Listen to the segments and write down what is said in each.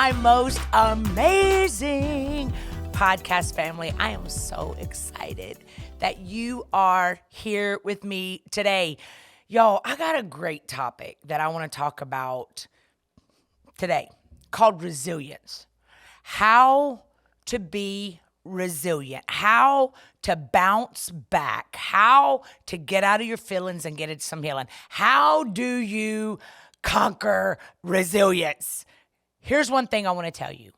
my most amazing podcast family. I am so excited that you are here with me today. Y'all, I got a great topic that I want to talk about today called resilience. How to be resilient, how to bounce back, how to get out of your feelings and get into some healing. How do you conquer resilience? Here's one thing I want to tell you.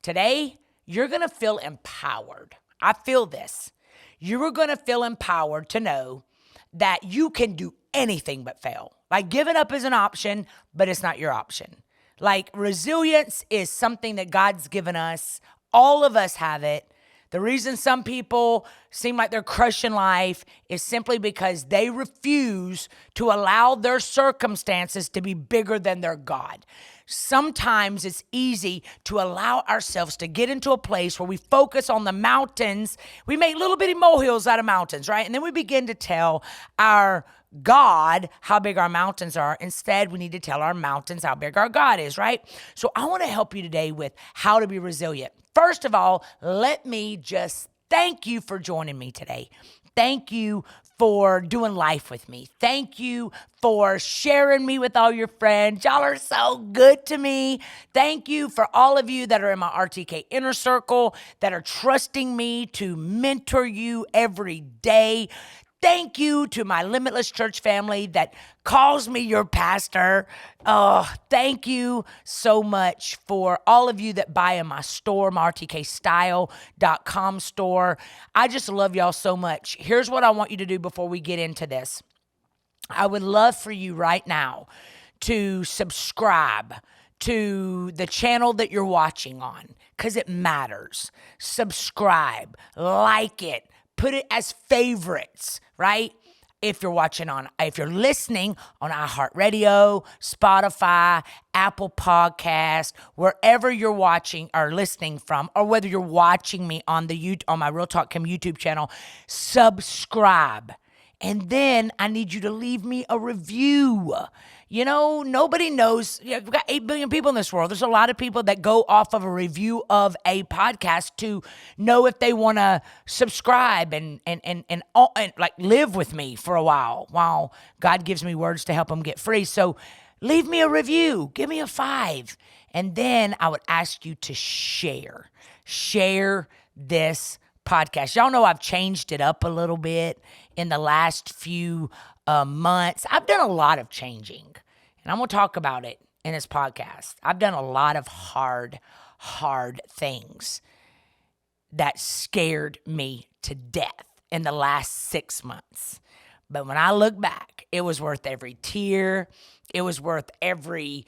Today, you're going to feel empowered. I feel this. You are going to feel empowered to know that you can do anything but fail. Like giving up is an option, but it's not your option. Like resilience is something that God's given us. All of us have it. The reason some people seem like they're crushing life is simply because they refuse to allow their circumstances to be bigger than their God. Sometimes it's easy to allow ourselves to get into a place where we focus on the mountains. We make little bitty molehills out of mountains, right? And then we begin to tell our God how big our mountains are. Instead, we need to tell our mountains how big our God is, right? So I want to help you today with how to be resilient. First of all, let me just thank you for joining me today. Thank you for doing life with me. Thank you for sharing me with all your friends. Y'all are so good to me. Thank you for all of you that are in my RTK inner circle, that are trusting me to mentor you every day. Thank you to my Limitless Church family that calls me your pastor. Oh, thank you so much for all of you that buy in my store, my rtkstyle.com store. I just love y'all so much. Here's what I want you to do before we get into this. I would love for you right now to subscribe to the channel that you're watching on because it matters. Subscribe, like it. Put it as favorites, right? If you're listening on iHeartRadio, Spotify, Apple Podcast, wherever you're watching or listening from, or whether you're watching me on my Real Talk Kim YouTube channel, subscribe. And then I need you to leave me a review. You know, nobody knows. We've got 8 billion people in this world. There's a lot of people that go off of a review of a podcast to know if they want to subscribe and like live with me for a while God gives me words to help them get free. So leave me a review. Give me a 5. And then I would ask you to share this podcast. Y'all know I've changed it up a little bit in the last few months. I've done a lot of changing, and I'm going to talk about it in this podcast. I've done a lot of hard things that scared me to death in the last 6 months. But when I look back, it was worth every tear. It was worth every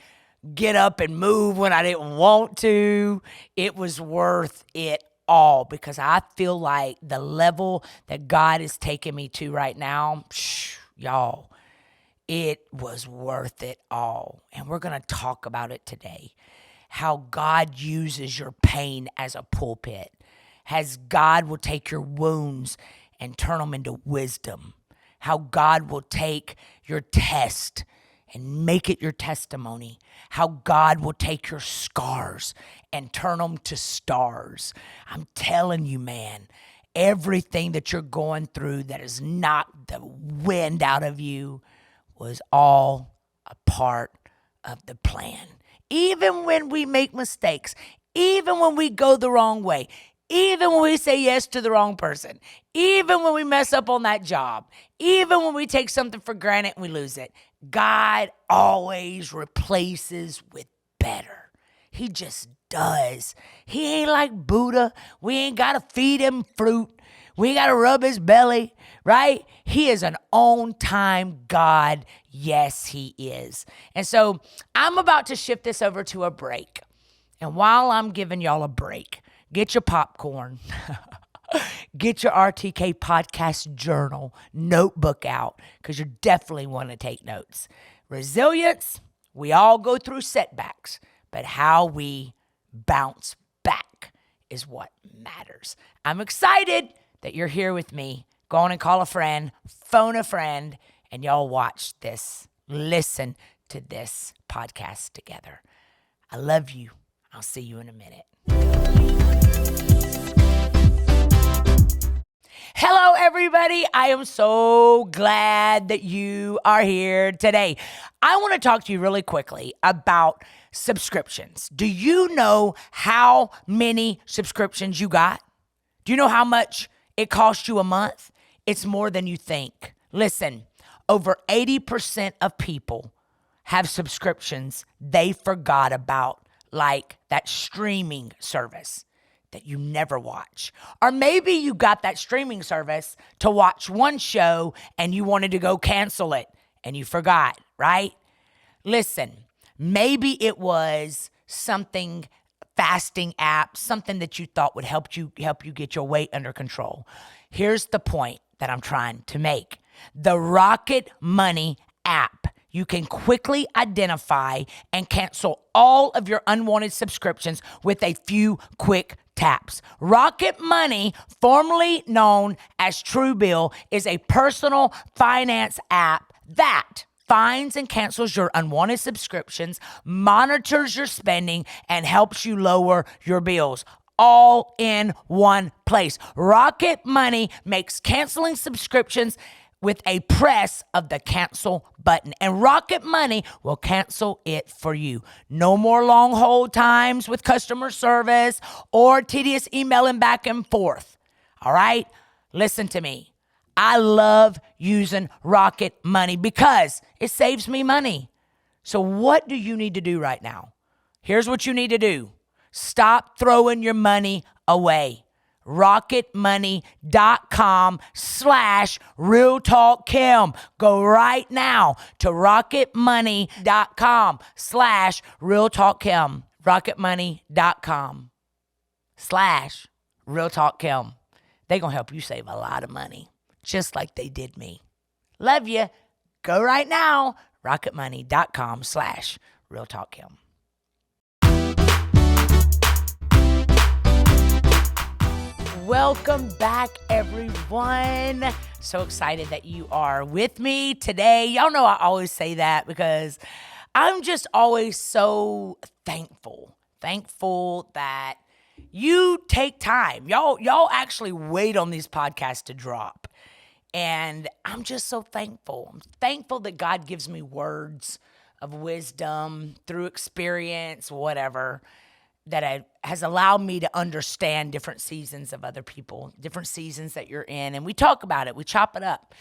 get up and move when I didn't want to. It was worth it all because I feel like the level that God is taking me to right now, y'all, it was worth it all. And we're going to talk about it today. How God uses your pain as a pulpit. As God will take your wounds and turn them into wisdom. How God will take your test and make it your testimony. How God will take your scars and turn them to stars. I'm telling you, man, everything that you're going through that has knocked the wind out of you was all a part of the plan. Even when we make mistakes, even when we go the wrong way, even when we say yes to the wrong person, even when we mess up on that job, even when we take something for granted and we lose it, God always replaces with better. He just does. He ain't like Buddha. We ain't got to feed him fruit. We ain't got to rub his belly, right? He is an on-time God. Yes, he is. And so I'm about to shift this over to a break. And while I'm giving y'all a break, get your popcorn, get your RTK podcast journal, notebook out, because you definitely want to take notes. Resilience, we all go through setbacks, but how we bounce back is what matters. I'm excited that you're here with me. Go on and call a friend, phone a friend, and y'all watch this, listen to this podcast together. I love you. I'll see you in a minute. Hello, everybody. I am so glad that you are here today. I want to talk to you really quickly about subscriptions. Do you know how many subscriptions you got? Do you know how much it costs you a month? It's more than you think. Listen, over 80% of people have subscriptions they forgot about, like that streaming service that you never watch. Or maybe you got that streaming service to watch one show and you wanted to go cancel it and you forgot, right? Listen, maybe it was something, fasting app, something that you thought would help you get your weight under control. Here's the point that I'm trying to make. The Rocket Money app. You can quickly identify and cancel all of your unwanted subscriptions with a few quick taps. Rocket Money, formerly known as Truebill, is a personal finance app that finds and cancels your unwanted subscriptions, monitors your spending, and helps you lower your bills. All in one place. Rocket Money makes canceling subscriptions with a press of the cancel button, and Rocket Money will cancel it for you. No more long hold times with customer service or tedious emailing back and forth. All right? Listen to me. I love using Rocket Money because it saves me money. So what do you need to do right now? Here's what you need to do. Stop throwing your money away. rocketmoney.com/realtalkkim. Go right now to rocketmoney.com/realtalkkim. rocketmoney.com/realtalkkim. They're going to help you save a lot of money, just like they did me. Love you. Go right now, rocketmoney.com/realtalkkim. Welcome back, everyone. So excited that you are with me today. Y'all know I always say that because I'm just always so thankful that you take time. Y'all actually wait on these podcasts to drop. And I'm just so thankful. I'm thankful that God gives me words of wisdom through experience, whatever, that has allowed me to understand different seasons of other people, different seasons that you're in. And we talk about it. We chop it up.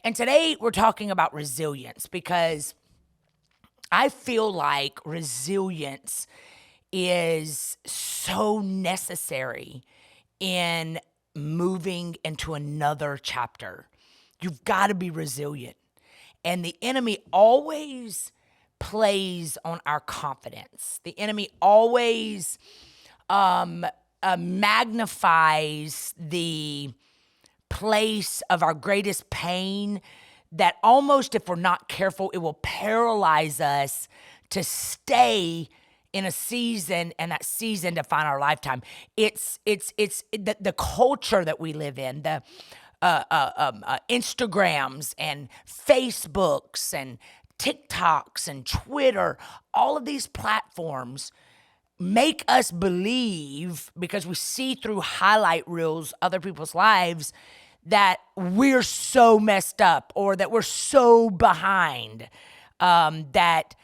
And today we're talking about resilience because I feel like resilience is so necessary in moving into another chapter. You've got to be resilient. And the enemy always plays on our confidence. The enemy always magnifies the place of our greatest pain that almost, if we're not careful, it will paralyze us to stay in a season and that season define our lifetime. It's the culture that we live in, the Instagrams and Facebooks and TikToks and Twitter, all of these platforms make us believe, because we see through highlight reels other people's lives, that we're so messed up or that we're so behind, that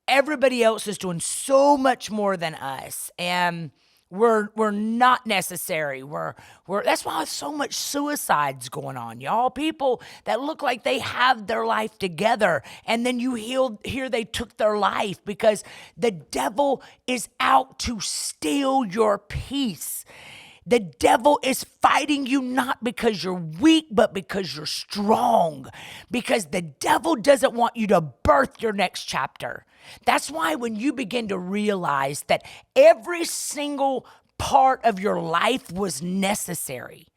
everybody else is doing so much more than us, and we're not necessary. That's why there's so much suicides going on, y'all. People that look like they have their life together, and then you hear they took their life because the devil is out to steal your peace. The devil is fighting you not because you're weak, but because you're strong. Because the devil doesn't want you to birth your next chapter. That's why when you begin to realize that every single part of your life was necessary,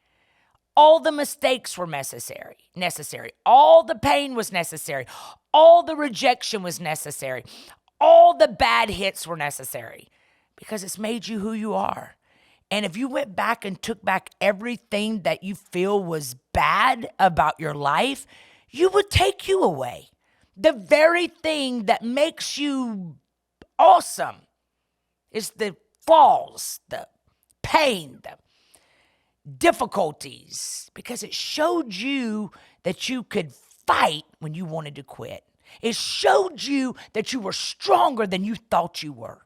all the mistakes were necessary. All the pain was necessary. All the rejection was necessary. All the bad hits were necessary because it's made you who you are. And if you went back and took back everything that you feel was bad about your life, you would take you away. The very thing that makes you awesome is the falls, the pain, the difficulties, because it showed you that you could fight when you wanted to quit. It showed you that you were stronger than you thought you were.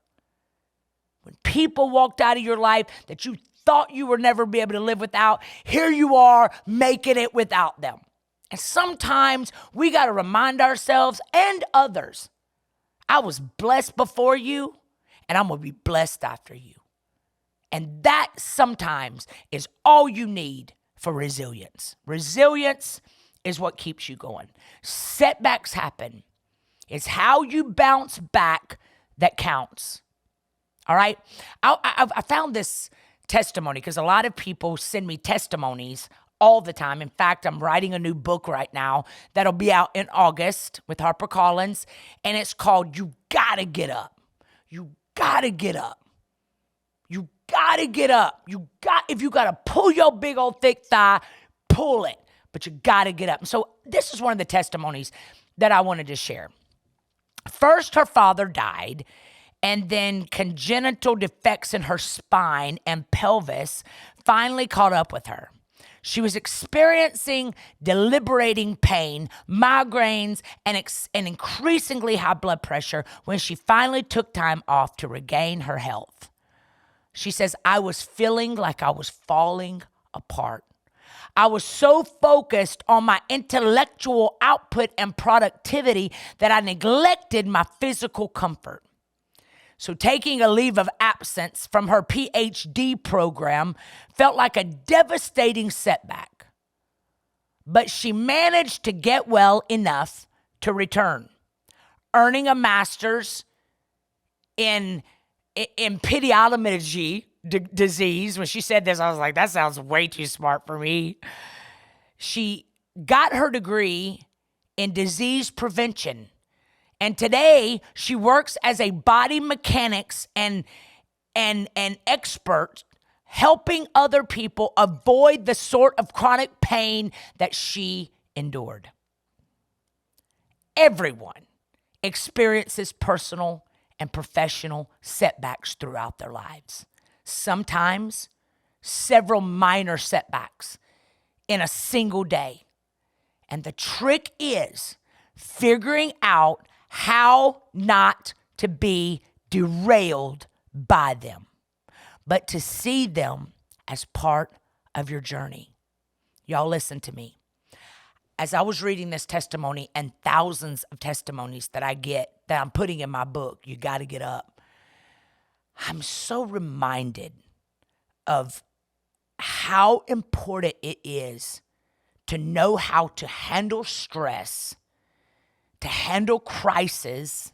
When people walked out of your life that you thought you would never be able to live without, here you are making it without them. And sometimes we got to remind ourselves and others, I was blessed before you, and I'm going to be blessed after you. And that sometimes is all you need for resilience. Resilience is what keeps you going. Setbacks happen. It's how you bounce back that counts. All right? I found this testimony because a lot of people send me testimonies all the time. In fact, I'm writing a new book right now that'll be out in August with HarperCollins, and it's called You Gotta Get Up. You gotta get up. You gotta get up. If you gotta pull your big old thick thigh, pull it. But you gotta get up. So this is one of the testimonies that I wanted to share. First, her father died, and then congenital defects in her spine and pelvis finally caught up with her. She was experiencing deliberating pain, migraines, and increasingly high blood pressure when she finally took time off to regain her health. She says, I was feeling like I was falling apart. I was so focused on my intellectual output and productivity that I neglected my physical comfort. So taking a leave of absence from her PhD program felt like a devastating setback. But she managed to get well enough to return, earning a master's in pediatrics disease. When she said this, I was like, that sounds way too smart for me. She got her degree in disease prevention. And today she works as a body mechanics and expert, helping other people avoid the sort of chronic pain that she endured. Everyone experiences personal and professional setbacks throughout their lives. Sometimes several minor setbacks in a single day. And the trick is figuring out how not to be derailed by them, but to see them as part of your journey. Y'all listen to me. As I was reading this testimony and thousands of testimonies that I get that I'm putting in my book, You Gotta Get Up, I'm so reminded of how important it is to know how to handle stress, to handle crisis,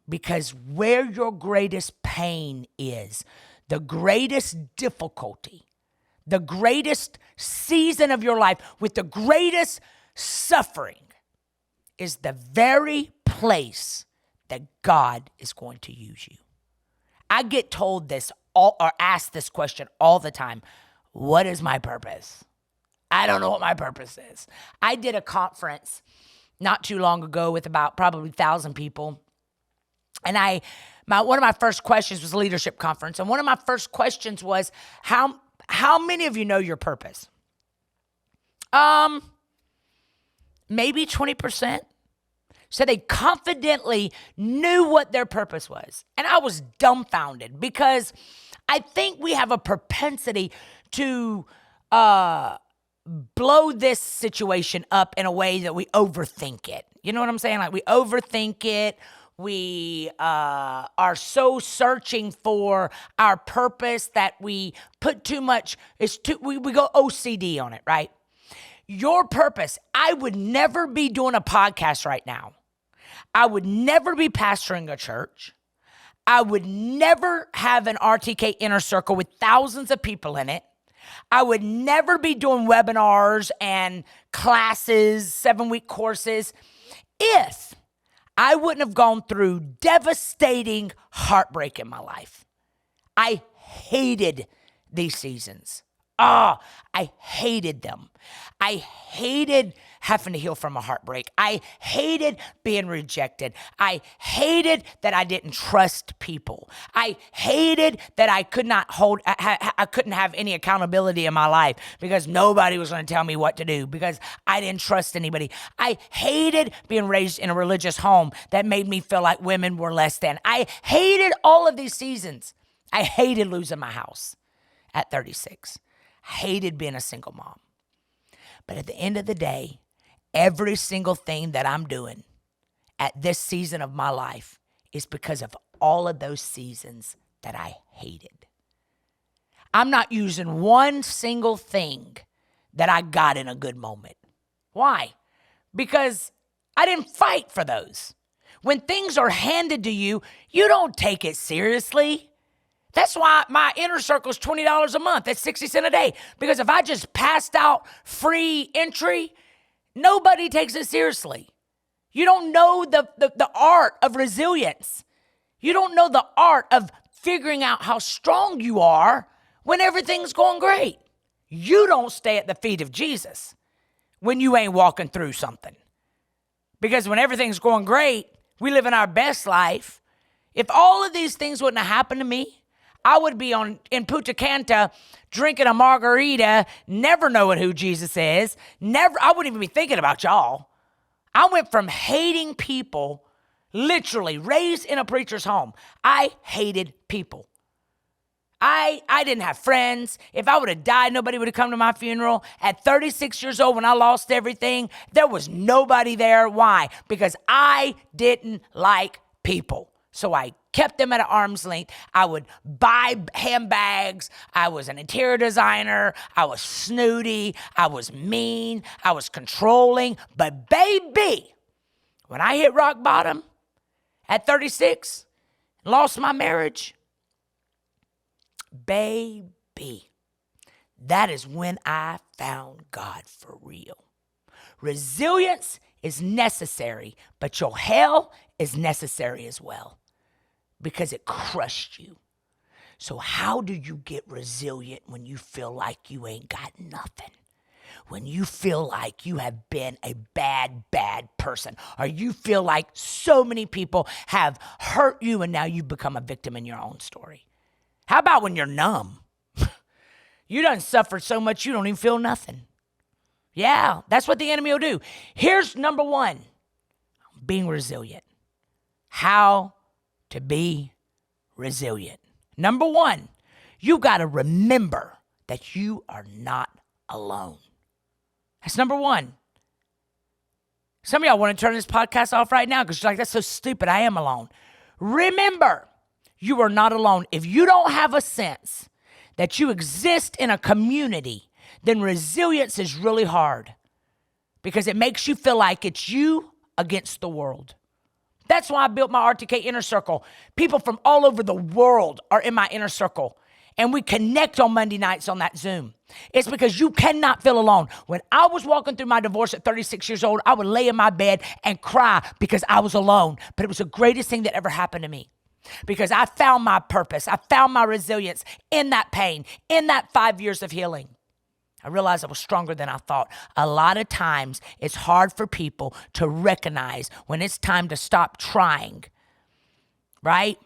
because where your greatest pain is, the greatest difficulty, the greatest season of your life with the greatest suffering is the very place that God is going to use you. I get told this or asked this question all the time. What is my purpose? I don't know what my purpose is. I did a conference not too long ago with about probably 1,000 people. And one of my first questions was a leadership conference. And one of my first questions was, how many of you know your purpose? Maybe 20%. So they confidently knew what their purpose was. And I was dumbfounded because I think we have a propensity to blow this situation up in a way that we overthink it. You know what I'm saying? Like we overthink it. We are so searching for our purpose that we put too much, we go OCD on it, right? Your purpose, I would never be doing a podcast right now. I would never be pastoring a church. I would never have an RTK inner circle with thousands of people in it. I would never be doing webinars and classes, 7-week courses, if I wouldn't have gone through devastating heartbreak in my life. I hated these seasons. I hated them. I hated having to heal from a heartbreak. I hated being rejected. I hated that I didn't trust people. I hated that I could not I couldn't have any accountability in my life because nobody was going to tell me what to do because I didn't trust anybody. I hated being raised in a religious home that made me feel like women were less than. I hated all of these seasons. I hated losing my house at 36. I hated being a single mom. But at the end of the day, every single thing that I'm doing at this season of my life is because of all of those seasons that I hated. I'm not using one single thing that I got in a good moment. Why? Because I didn't fight for those. When things are handed to you, you don't take it seriously. That's why my inner circle is $20 a month. That's 60 cents a day. Because if I just passed out free entry, nobody takes it seriously. You don't know the art of resilience. You don't know the art of figuring out how strong you are when everything's going great. You don't stay at the feet of Jesus when you ain't walking through something. Because when everything's going great, we live in our best life. If all of these things wouldn't have happened to me, I would be in Punta Cana drinking a margarita, never knowing who Jesus is. I wouldn't even be thinking about y'all. I went from hating people, literally raised in a preacher's home. I hated people. I didn't have friends. If I would have died, nobody would have come to my funeral. At 36 years old, when I lost everything, there was nobody there. Why? Because I didn't like people. So I kept them at an arm's length. I would buy handbags. I was an interior designer. I was snooty. I was mean. I was controlling. But baby, when I hit rock bottom at 36, lost my marriage, baby, that is when I found God for real. Resilience is necessary, but your hell is necessary as well because it crushed you. So how do you get resilient when you feel like you ain't got nothing? When you feel like you have been a bad person, or you feel like so many people have hurt you and now you've become a victim in your own story? How about when you're numb? You done suffered so much you don't even feel nothing. Yeah, that's what the enemy will do. Here's number one, being resilient. How to be resilient. Number one, you got to remember that you are not alone. That's number one. Some of y'all want to turn this podcast off right now because you're like, that's so stupid. I am alone. Remember, you are not alone. If you don't have a sense that you exist in a community, then resilience is really hard because it makes you feel like it's you against the world. That's why I built my RTK inner circle. People from all over the world are in my inner circle, and we connect on Monday nights on that Zoom. It's because you cannot feel alone. When I was walking through my divorce at 36 years old, I would lay in my bed and cry because I was alone. But it was the greatest thing that ever happened to me because I found my purpose. I found my resilience in that pain, in that 5 years of healing. I realized I was stronger than I thought. A lot of times it's hard for people to recognize when it's time to stop trying, right?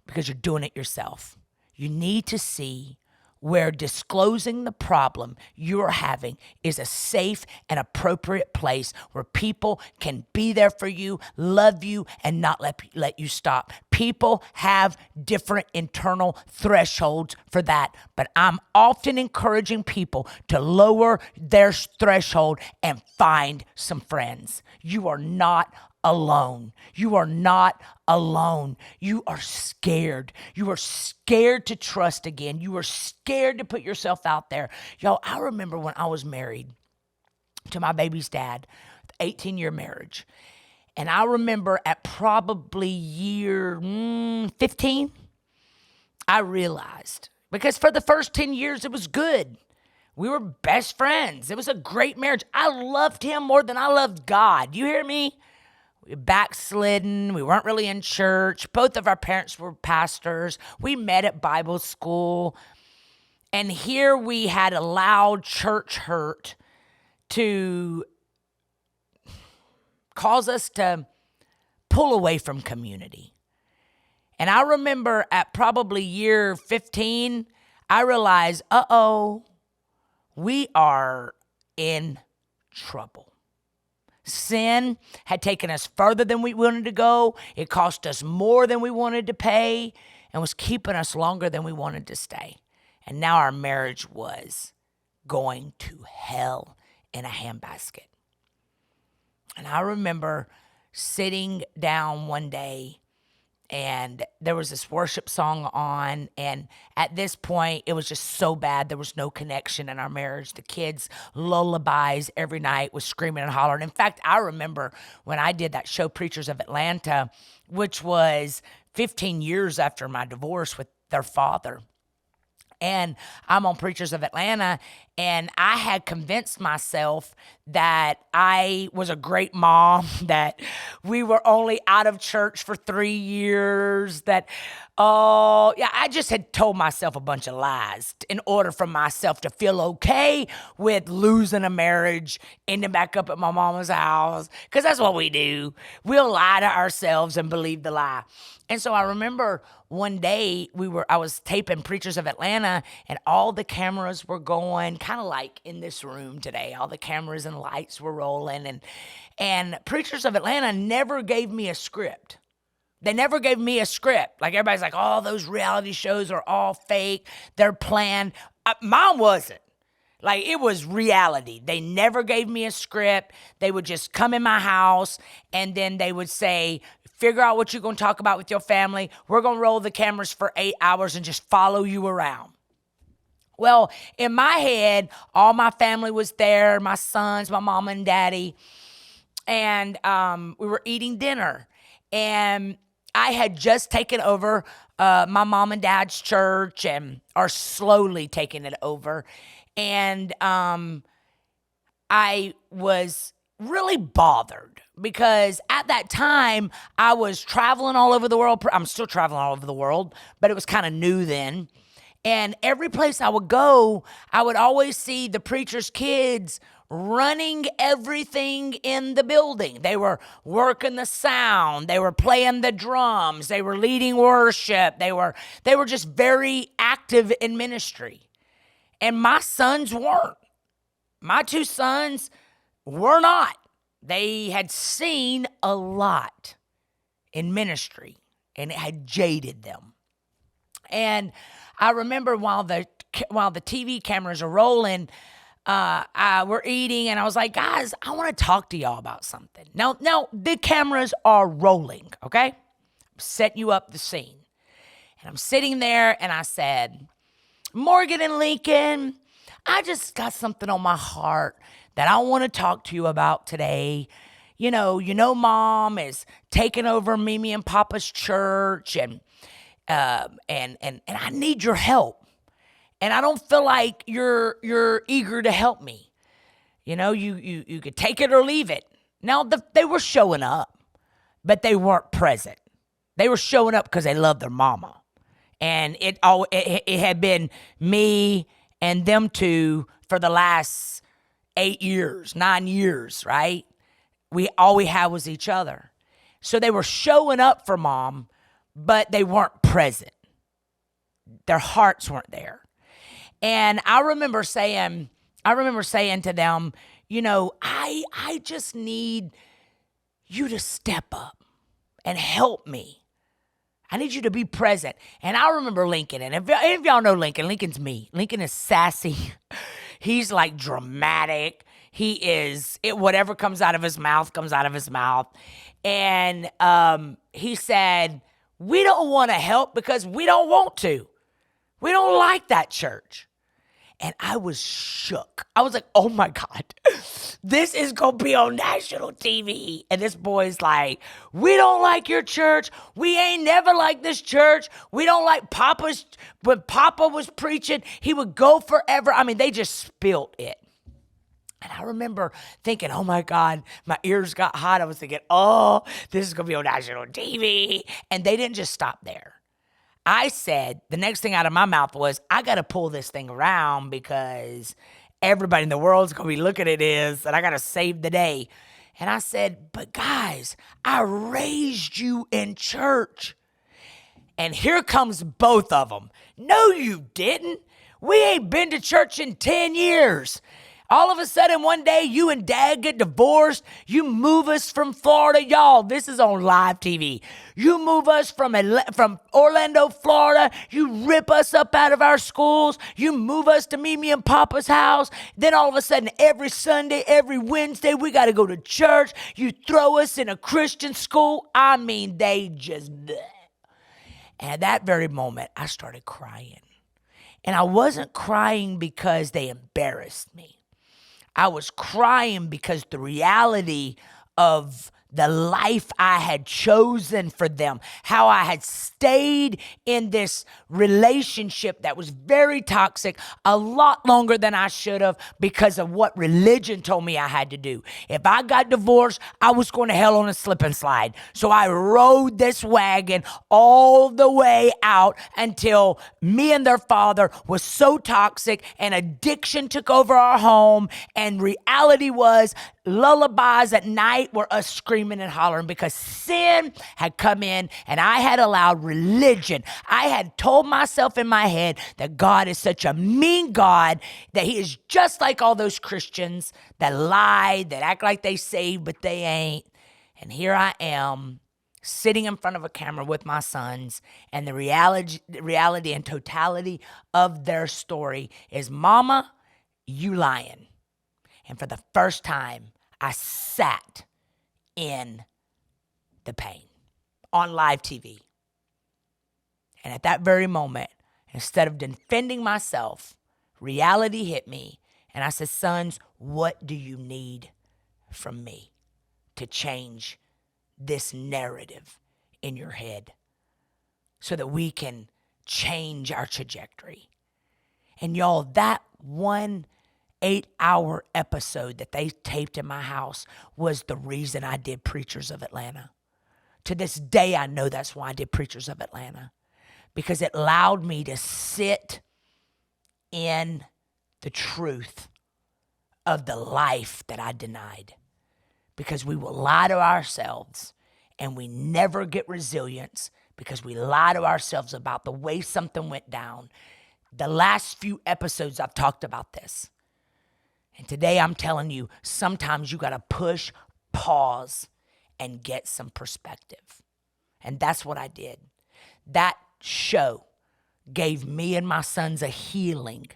Because you're doing it yourself. You need to see where disclosing the problem you're having is a safe and appropriate place where people can be there for you, love you, and not let you stop. People have different internal thresholds for that, but I'm often encouraging people to lower their threshold and find some friends. You are not alone. You are not alone. You are scared. You are scared to trust again. You are scared to put yourself out there. Y'all, I remember when I was married to my baby's dad, 18-year marriage. And I remember at probably year 15, I realized, because for the first 10 years, it was good. We were best friends. It was a great marriage. I loved him more than I loved God. You hear me? We backslidden. We weren't really in church. Both of our parents were pastors. We met at Bible school. And here we had allowed church hurt to cause us to pull away from community. And I remember at probably year 15, I realized, we are in trouble. Sin had taken us further than we wanted to go. It cost us more than we wanted to pay and was keeping us longer than we wanted to stay. And now our marriage was going to hell in a handbasket. And I remember sitting down one day and there was this worship song on. And at this point, it was just so bad. There was no connection in our marriage. The kids' lullabies every night was screaming and hollering. In fact, I remember when I did that show, Preachers of Atlanta, which was 15 years after my divorce with their father. And I'm on Preachers of Atlanta, and I had convinced myself that I was a great mom, that we were only out of church for 3 years, I just had told myself a bunch of lies in order for myself to feel okay with losing a marriage, ending back up at my mama's house, because that's what we do. We'll lie to ourselves and believe the lie. And so I remember one day I was taping Preachers of Atlanta, and all the cameras were going, kind of like in this room today. All the cameras and lights were rolling, and Preachers of Atlanta never gave me a script. They never gave me a script. Like everybody's like, oh, those reality shows are all fake. They're planned. Mine wasn't. Like, it was reality. They never gave me a script. They would just come in my house, and then they would say, figure out what you're going to talk about with your family. We're going to roll the cameras for 8 hours and just follow you around. Well, in my head, all my family was there, my sons, my mom and daddy, and we were eating dinner. And I had just taken over my mom and dad's church, and are slowly taking it over. And I was really bothered because at that time I was traveling all over the world. I'm still traveling all over the world, but it was kind of new then. And every place I would go, I would always see the preacher's kids running everything in the building. They were working the sound. They were playing the drums. They were leading worship. They were just very active in ministry. And my sons weren't. My two sons were not. They had seen a lot in ministry, and it had jaded them. And I remember while the TV cameras are rolling, we're eating, and I was like, guys, I want to talk to y'all about something. Now the cameras are rolling, okay? I'm setting you up the scene. And I'm sitting there, and I said, Morgan and Lincoln, I just got something on my heart that I want to talk to you about today. You know, Mom is taking over Mimi and Papa's church, and I need your help. And I don't feel like you're eager to help me. You know, you could take it or leave it. Now, they were showing up, but they weren't present. They were showing up because they loved their mama. And it had been me and them two for the last 9 years, right? All we had was each other. So they were showing up for Mom, but they weren't present. Their hearts weren't there. And I remember saying to them, you know, I just need you to step up and help me. I need you to be present. And I remember Lincoln. And if y'all know Lincoln, Lincoln's me. Lincoln is sassy. He's like dramatic. He is, whatever comes out of his mouth comes out of his mouth. And he said, we don't want to help because we don't want to. We don't like that church. And I was shook. I was like, oh my God, this is going to be on national TV. And this boy's like, we don't like your church. We ain't never liked this church. We don't like Papa's. When Papa was preaching, he would go forever. I mean, they just spilt it. And I remember thinking, oh my God, my ears got hot. I was thinking, oh, this is going to be on national TV. And they didn't just stop there. I said, the next thing out of my mouth was, I got to pull this thing around because everybody in the world's going to be looking at this and I got to save the day. And I said, but guys, I raised you in church. And here comes both of them. No, you didn't. We ain't been to church in 10 years. All of a sudden, one day, you and Dad get divorced. You move us from Florida. Y'all, this is on live TV. You move us from Orlando, Florida. You rip us up out of our schools. You move us to Mimi and Papa's house. Then all of a sudden, every Sunday, every Wednesday, we got to go to church. You throw us in a Christian school. I mean, they just... bleh. And at that very moment, I started crying. And I wasn't crying because they embarrassed me. I was crying because the reality of the life I had chosen for them, how I had stayed in this relationship that was very toxic a lot longer than I should have because of what religion told me I had to do. If I got divorced, I was going to hell on a slip and slide. So I rode this wagon all the way out until me and their father was so toxic and addiction took over our home. And reality was lullabies at night were us screaming and hollering because sin had come in and I had allowed religion. I had told myself in my head that God is such a mean God, that he is just like all those Christians that lie, that act like they saved, but they ain't. And here I am sitting in front of a camera with my sons, and the reality and totality of their story is, Mama, you lying. And for the first time, I sat in the pain on live TV. And at that very moment, instead of defending myself, reality hit me. And I said, sons, what do you need from me to change this narrative in your head so that we can change our trajectory? And y'all, that 8-hour episode that they taped in my house was the reason I did Preachers of Atlanta. To this day, I know that's why I did Preachers of Atlanta, because it allowed me to sit in the truth of the life that I denied. Because we will lie to ourselves and we never get resilience because we lie to ourselves about the way something went down. The last few episodes I've talked about this. And today I'm telling you, sometimes you got to push, pause, and get some perspective. And that's what I did. That show gave me and my sons a healing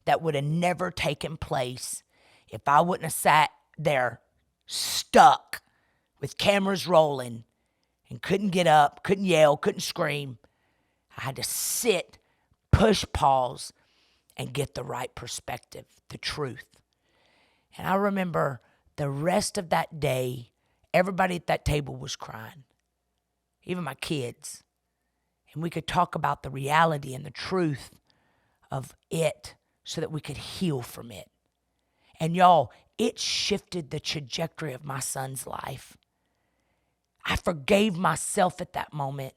that would have never taken place if I wouldn't have sat there stuck with cameras rolling and couldn't get up, couldn't yell, couldn't scream. I had to sit, push pause, and get the right perspective, the truth. And I remember the rest of that day, everybody at that table was crying, even my kids. And we could talk about the reality and the truth of it so that we could heal from it. And y'all, it shifted the trajectory of my son's life. I forgave myself at that moment.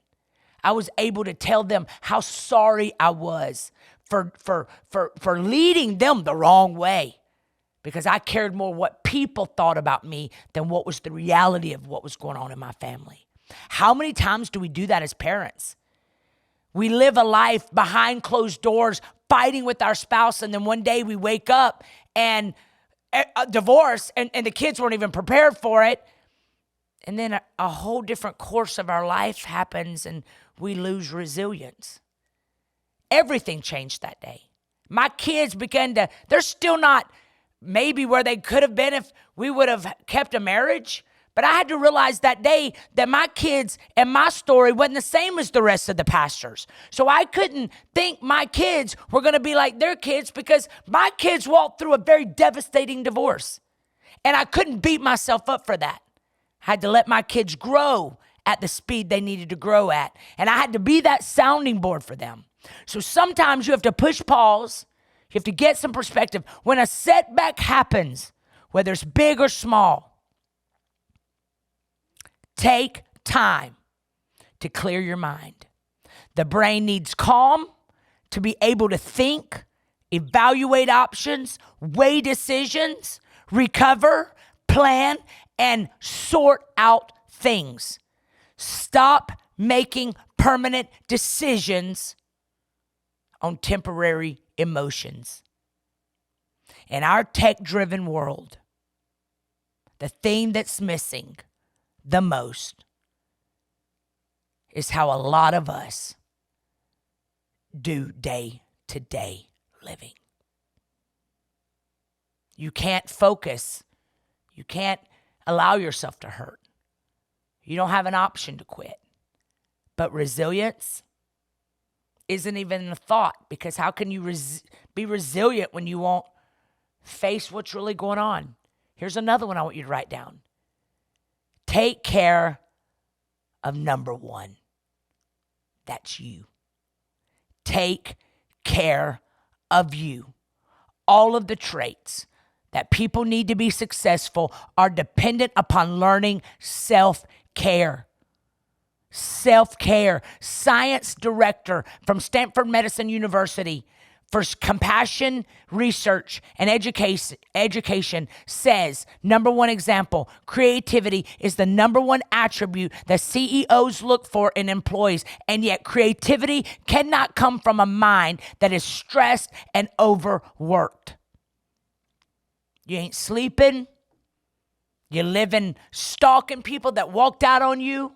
I was able to tell them how sorry I was for leading them the wrong way, because I cared more what people thought about me than what was the reality of what was going on in my family. How many times do we do that as parents? We live a life behind closed doors, fighting with our spouse, and then one day we wake up and a divorce, and the kids weren't even prepared for it. And then a whole different course of our life happens, and we lose resilience. Everything changed that day. My kids they're still not maybe where they could have been if we would have kept a marriage. But I had to realize that day that my kids and my story wasn't the same as the rest of the pastors. So I couldn't think my kids were going to be like their kids, because my kids walked through a very devastating divorce. And I couldn't beat myself up for that. I had to let my kids grow at the speed they needed to grow at. And I had to be that sounding board for them. So sometimes you have to push pause. You have to get some perspective. When a setback happens, whether it's big or small, take time to clear your mind. The brain needs calm to be able to think, evaluate options, weigh decisions, recover, plan, and sort out things. Stop making permanent decisions on temporary emotions. In our tech-driven world, the thing that's missing the most is how a lot of us do day-to-day living. You can't focus. You can't allow yourself to hurt. You don't have an option to quit. But resilience isn't even a thought, because how can you be resilient when you won't face what's really going on? Here's another one I want you to write down. Take care of number one. That's you. Take care of you. All of the traits that people need to be successful are dependent upon learning self-care. Self-care. Science director from Stanford Medicine University for compassion research and education says, number one example, creativity is the number one attribute that CEOs look for in employees. And yet creativity cannot come from a mind that is stressed and overworked. You ain't sleeping. You're living, stalking people that walked out on you,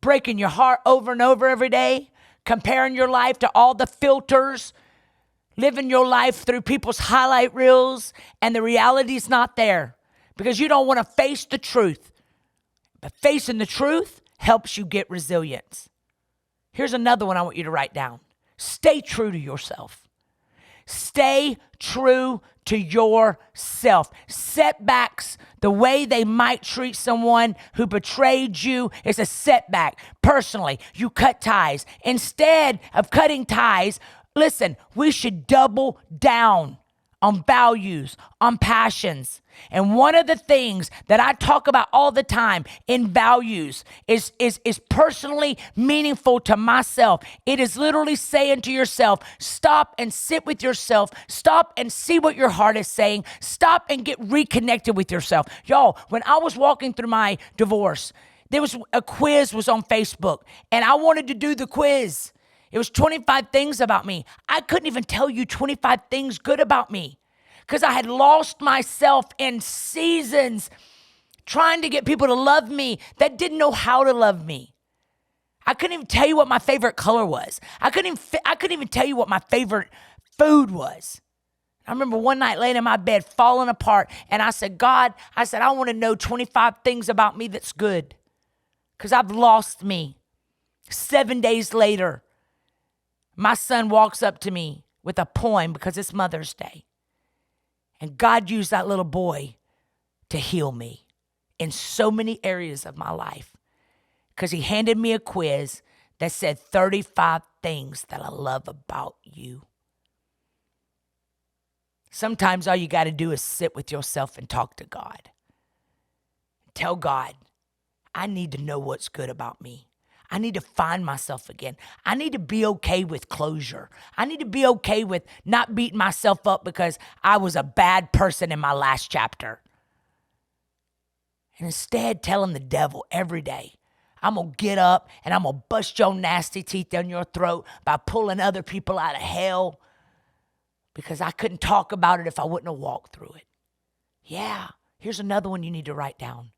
breaking your heart over and over every day, comparing your life to all the filters, living your life through people's highlight reels, and the reality's not there because you don't want to face the truth. But facing the truth helps you get resilience. Here's another one I want you to write down. Stay true to yourself. Stay true to yourself. Setbacks, the way they might treat someone who betrayed you, is a setback. Personally, you cut ties. Instead of cutting ties, listen, we should double down on values, on passions. And one of the things that I talk about all the time in values is personally meaningful to myself. It is literally saying to yourself, stop and sit with yourself. Stop and see what your heart is saying. Stop and get reconnected with yourself. Y'all, when I was walking through my divorce, there was a quiz was on Facebook, and I wanted to do the quiz. It was 25 things about me. I couldn't even tell you 25 things good about me because I had lost myself in seasons trying to get people to love me that didn't know how to love me. I couldn't even tell you what my favorite color was. I couldn't even tell you what my favorite food was. I remember one night laying in my bed, falling apart, and I said, God, I want to know 25 things about me that's good because I've lost me. 7 days later, my son walks up to me with a poem because it's Mother's Day. And God used that little boy to heal me in so many areas of my life because he handed me a quiz that said 35 things that I love about you. Sometimes all you got to do is sit with yourself and talk to God. Tell God, I need to know what's good about me. I need to find myself again. I need to be okay with closure. I need to be okay with not beating myself up because I was a bad person in my last chapter. And instead, telling the devil every day, I'm going to get up and I'm going to bust your nasty teeth down your throat by pulling other people out of hell because I couldn't talk about it if I wouldn't have walked through it. Yeah, here's another one you need to write down.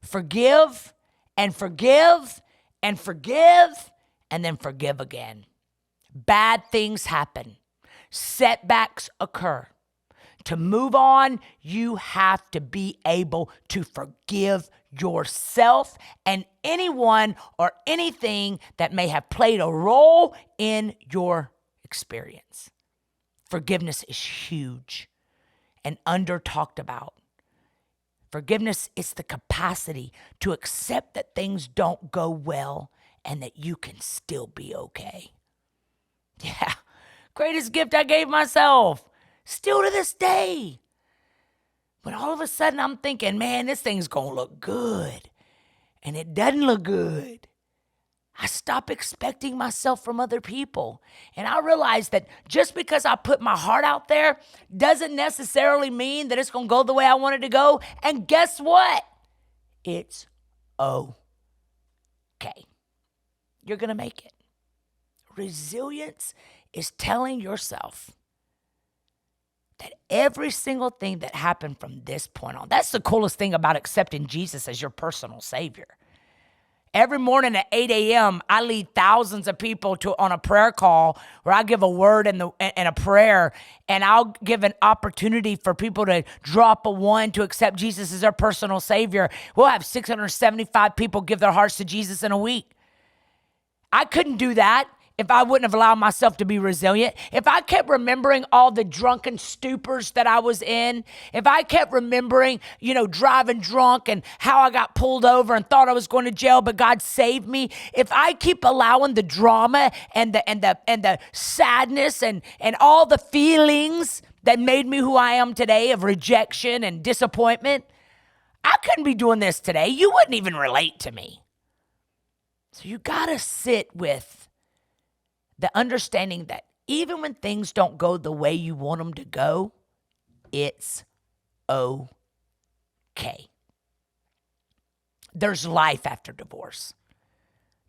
Forgive and forgive and forgive, and then forgive again. Bad things happen. Setbacks occur. To move on, you have to be able to forgive yourself and anyone or anything that may have played a role in your experience. Forgiveness is huge and under talked about. Forgiveness is the capacity to accept that things don't go well and that you can still be okay. Yeah, greatest gift I gave myself, still to this day. But all of a sudden I'm thinking, man, this thing's gonna look good. And it doesn't look good. I stop expecting myself from other people. And I realize that just because I put my heart out there doesn't necessarily mean that it's going to go the way I want it to go. And guess what? It's okay. You're going to make it. Resilience is telling yourself that every single thing that happened from this point on, that's the coolest thing about accepting Jesus as your personal Savior. Every morning at 8 a.m., I lead thousands of people on a prayer call where I give a word and a prayer, and I'll give an opportunity for people to drop a one to accept Jesus as their personal Savior. We'll have 675 people give their hearts to Jesus in a week. I couldn't do that if I wouldn't have allowed myself to be resilient. If I kept remembering all the drunken stupors that I was in, if I kept remembering, driving drunk and how I got pulled over and thought I was going to jail, but God saved me. If I keep allowing the drama and the sadness and all the feelings that made me who I am today of rejection and disappointment, I couldn't be doing this today. You wouldn't even relate to me. So you got to sit with the understanding that even when things don't go the way you want them to go, it's okay. There's life after divorce.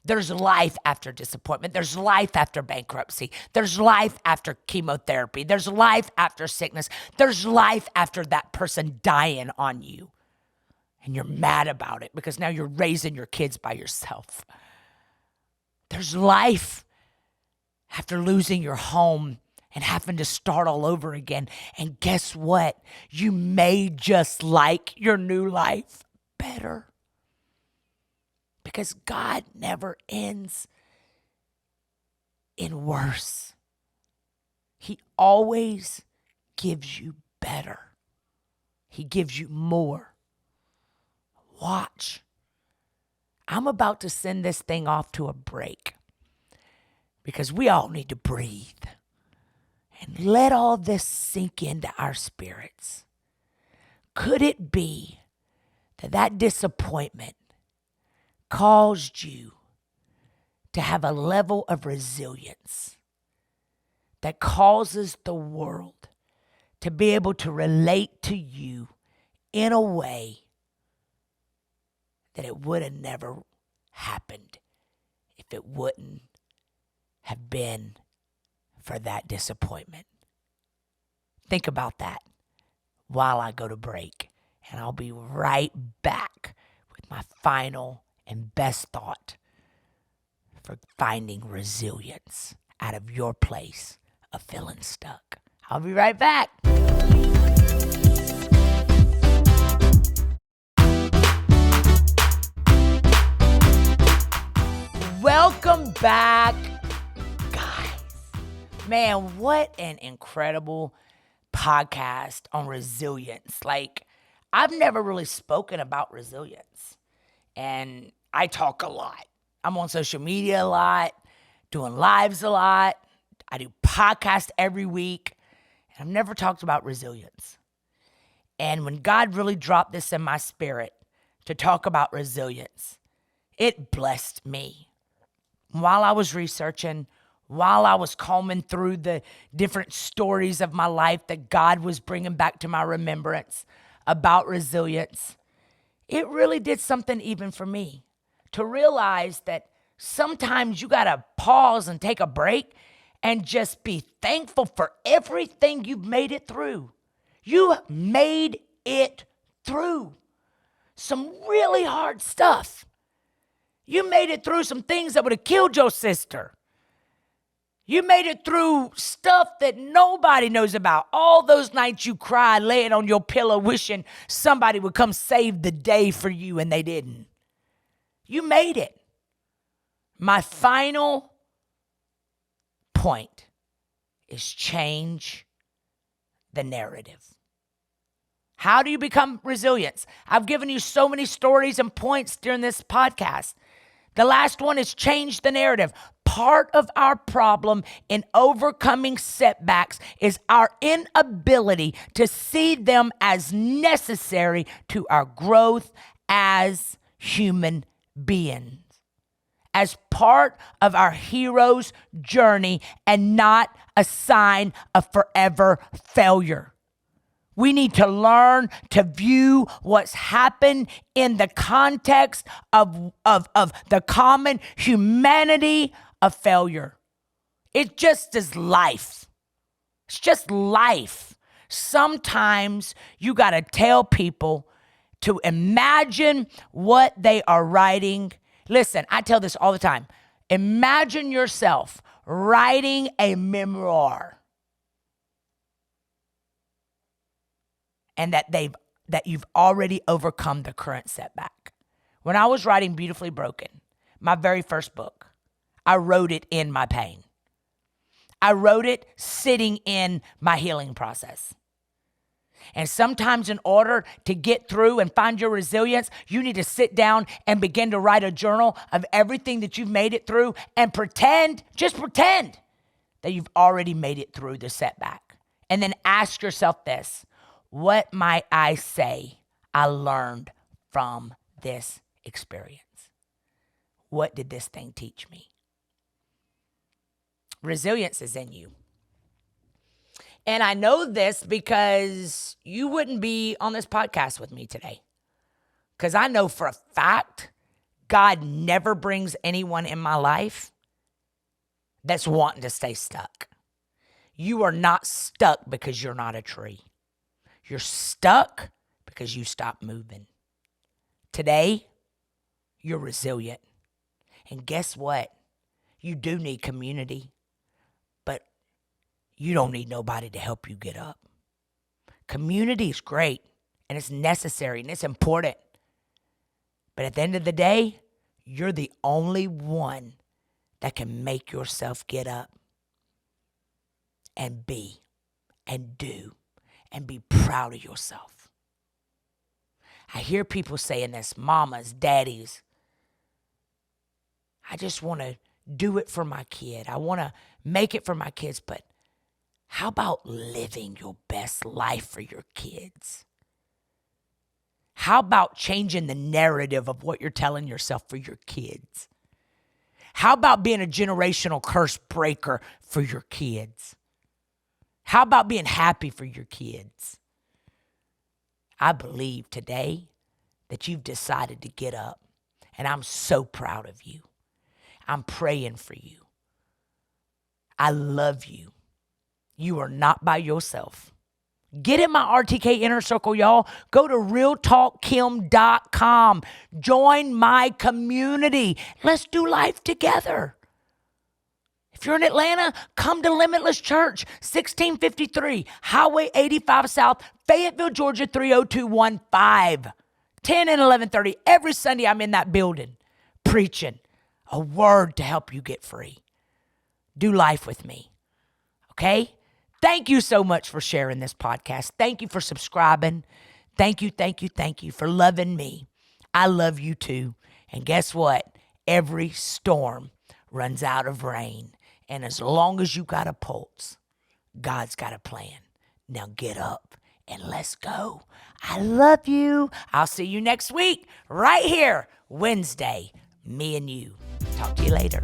There's life after disappointment. There's life after bankruptcy. There's life after chemotherapy. There's life after sickness. There's life after that person dying on you. And you're mad about it because now you're raising your kids by yourself. There's life after losing your home and having to start all over again. And guess what? You may just like your new life better. Because God never ends in worse. He always gives you better. He gives you more. Watch. I'm about to send this thing off to a break. Because we all need to breathe and let all this sink into our spirits. Could it be that disappointment caused you to have a level of resilience that causes the world to be able to relate to you in a way that it would have never happened if it wouldn't have been for that disappointment? Think about that while I go to break, and I'll be right back with my final and best thought for finding resilience out of your place of feeling stuck. I'll be right back. Welcome back. Man, what an incredible podcast on resilience. I've never really spoken about resilience. And I talk a lot. I'm on social media a lot, doing lives a lot. I do podcasts every week. And I've never talked about resilience. And when God really dropped this in my spirit to talk about resilience, it blessed me. While I was researching, while I was combing through the different stories of my life that God was bringing back to my remembrance about resilience, it really did something even for me to realize that sometimes you got to pause and take a break and just be thankful for everything you've made it through. You made it through some really hard stuff. You made it through some things that would have killed your sister. You made it through stuff that nobody knows about. All those nights you cried laying on your pillow wishing somebody would come save the day for you, and they didn't. You made it. My final point is change the narrative. How do you become resilient? I've given you so many stories and points during this podcast. The last one is change the narrative. Part of our problem in overcoming setbacks is our inability to see them as necessary to our growth as human beings. as part of our hero's journey and not a sign of forever failure. We need to learn to view what's happened in the context of the common humanity of failure. It just is life. It's just life. Sometimes you got to tell people to imagine what they are writing. Listen, I tell this all the time. Imagine yourself writing a memoir and that you've already overcome the current setback. When I was writing Beautifully Broken, my very first book, I wrote it in my pain. I wrote it sitting in my healing process. And sometimes in order to get through and find your resilience, you need to sit down and begin to write a journal of everything that you've made it through and just pretend that you've already made it through the setback. And then ask yourself this: what might I say I learned from this experience? What did this thing teach me? Resilience is in you. And I know this because you wouldn't be on this podcast with me today. Because I know for a fact, God never brings anyone in my life that's wanting to stay stuck. You are not stuck because you're not a tree. You're stuck because you stopped moving. Today, you're resilient. And guess what? You do need community. You don't need nobody to help you get up. Community is great, and it's necessary, and it's important. But at the end of the day, you're the only one that can make yourself get up and be and do and be proud of yourself. I hear people saying this, mamas, daddies. I just want to do it for my kid. I want to make it for my kids, but how about living your best life for your kids? How about changing the narrative of what you're telling yourself for your kids? How about being a generational curse breaker for your kids? How about being happy for your kids? I believe today that you've decided to get up, and I'm so proud of you. I'm praying for you. I love you. You are not by yourself. Get in my RTK inner circle, y'all. Go to realtalkkim.com. Join my community. Let's do life together. If you're in Atlanta, come to Limitless Church, 1653 Highway 85 South, Fayetteville, Georgia, 30215. 10 and 11:30. Every Sunday I'm in that building preaching a word to help you get free. Do life with me. Okay? Thank you so much for sharing this podcast. Thank you for subscribing. Thank you for loving me. I love you too. And guess what? Every storm runs out of rain. And as long as you got a pulse, God's got a plan. Now get up and let's go. I love you. I'll see you next week right here, Wednesday, me and you. Talk to you later.